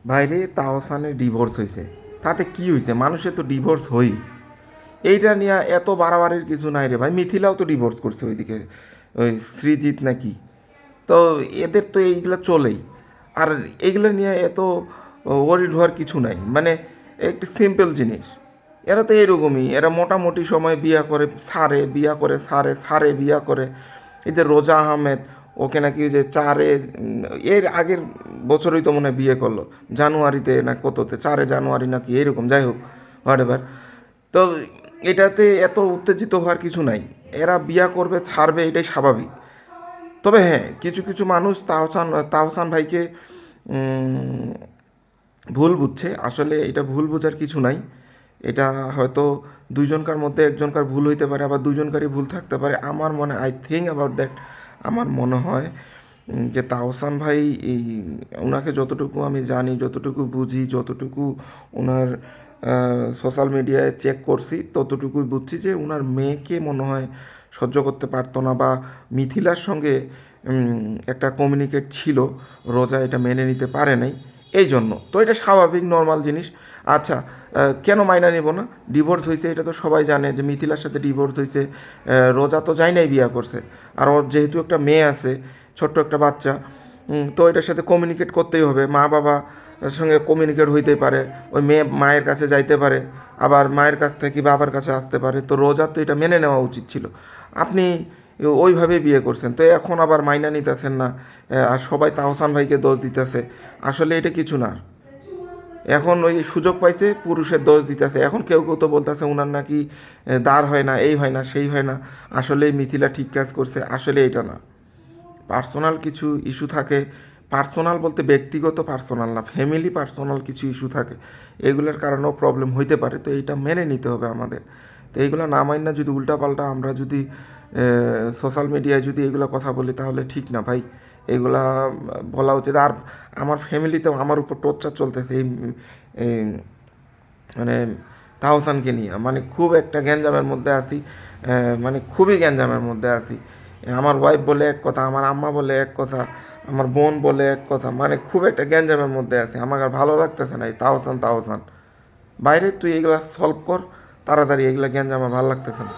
বাইরে তাহসানের ডিভোর্স হয়েছে, তাতে কি হয়েছে? মানুষের তো ডিভোর্স হই, এইটা নিয়ে এত বাড়াবাড়ির কিছু নাই রে ভাই। মিথিলাও তো ডিভোর্স করছে ওইদিকে, ওই সৃজিত নাকি। তো এদের তো এইগুলো চলেই। আর এইগুলো নিয়ে এত ওয়ারিড হওয়ার কিছু নাই, মানে একটি সিম্পল জিনিস। এরা তো এরকমই, এরা মোটামুটি সময় বিয়া করে সারে, বিয়া করে সারে, সারে বিয়া করে। এই যে রোজা আহমেদ, ওকে নাকি ওই যে চারে এর আগের বছরই তো মনে হয় বিয়ে করলো, জানুয়ারিতে না কততে, 4 জানুয়ারি নাকি এরকম, যাই হোক, হোয়াট এভার। তো এটাতে এত উত্তেজিত হওয়ার কিছু নাই। এরা বিয়া করবে, ছাড়বে, এটাই স্বাভাবিক। তবে হ্যাঁ, কিছু কিছু মানুষ তাহসান তাহসান ভাইকে উম, ভুল বুঝছে। আসলে এটা ভুল বোঝার কিছু নাই। এটা হয়তো দুইজনকার মধ্যে একজনকার ভুল হইতে পারে, আবার দুইজনকারই ভুল থাকতে পারে। আমার মনে, আই থিঙ্ক অ্যাবাউট দ্যাট, আমার মনে হয় যে তাহসান ভাই এই, ওনাকে যতটুকু আমি জানি, যতটুকু বুঝি, যতটুকু ওনার সোশ্যাল মিডিয়ায় চেক করছি, ততটুকুই বুঝছি যে ওনার মেয়েকে মনে হয় সহ্য করতে পারতো না, বা মিথিলার সঙ্গে একটা কমিউনিকেট ছিল, রোজা এটা মেনে নিতে পারে নাই, এই জন্য। তো এটা স্বাভাবিক নর্মাল জিনিস। আচ্ছা, কেন মাইনা নিব না? ডিভোর্স হয়েছে এটা তো সবাই জানে, যে মিথিলার সাথে ডিভোর্স হয়েছে। রোজা তো যাই নাই বিয়া করছে। আর ওর যেহেতু একটা মেয়ে আছে, ছোট্ট একটা বাচ্চা, তো এটার সাথে কমিউনিকেট করতেই হবে। মা বাবা সঙ্গে কমিউনিকেট হইতেই পারে। ওই মেয়ে মায়ের কাছে যাইতে পারে, আবার মায়ের কাছ থেকে বাবার কাছে আসতে পারে। তো রোজার তো এটা মেনে নেওয়া উচিত ছিল। আপনি ওইভাবে বিয়ে করছেন, তো এখন আবার মাইনা নিতেছেন না। আর সবাই তাহসান ভাইকে দোষ দিতেছে। আসলে এটা কিছু না। এখন ওই সুযোগ পাইছে, পুরুষের দোষ দিতেছে। এখন কেউ কেউ তো বলতেছে উনার নাকি দাঁড় হয় না, এই হয় না, সেই হয় না। আসলে মিথিলা ঠিক কাজ করছে, আসলে এটা না। পার্সোনাল কিছু ইস্যু থাকে। পার্সোনাল বলতে ব্যক্তিগত পার্সোনাল না, ফ্যামিলি পার্সোনাল কিছু ইস্যু থাকে। এগুলোর কারণেও প্রবলেম হইতে পারে, তো এইটা মেনে নিতে হবে আমাদের। তো এইগুলো না মাইন না যদি উল্টাপাল্টা আমরা যদি সোশ্যাল মিডিয়ায় যদি এগুলো কথা বলি, তাহলে ঠিক না ভাই। এগুলা বলা উচিত। আর আমার ফ্যামিলিতেও আমার উপর টর্চার চলতেছে এই এই মানে তাহসানকে নিয়ে, মানে খুব একটা গ্যাঞ্জামের মধ্যে আছি। মানে খুবই গ্যাঞ্জামের মধ্যে আছি। আমার ওয়াইফ বলে এক কথা, আমার আম্মা বলে এক কথা, আমার বোন বলে এক কথা, মানে খুব একটা গ্যাঞ্জামের মধ্যে আছি। আমার আর ভালো লাগতেছে না এই তাহসান তাহসান। বাইরে তুই এগুলা সলভ কর তাড়াতাড়ি, এগুলা গ্যাঞ্জাম আমার ভালো লাগতেছে না।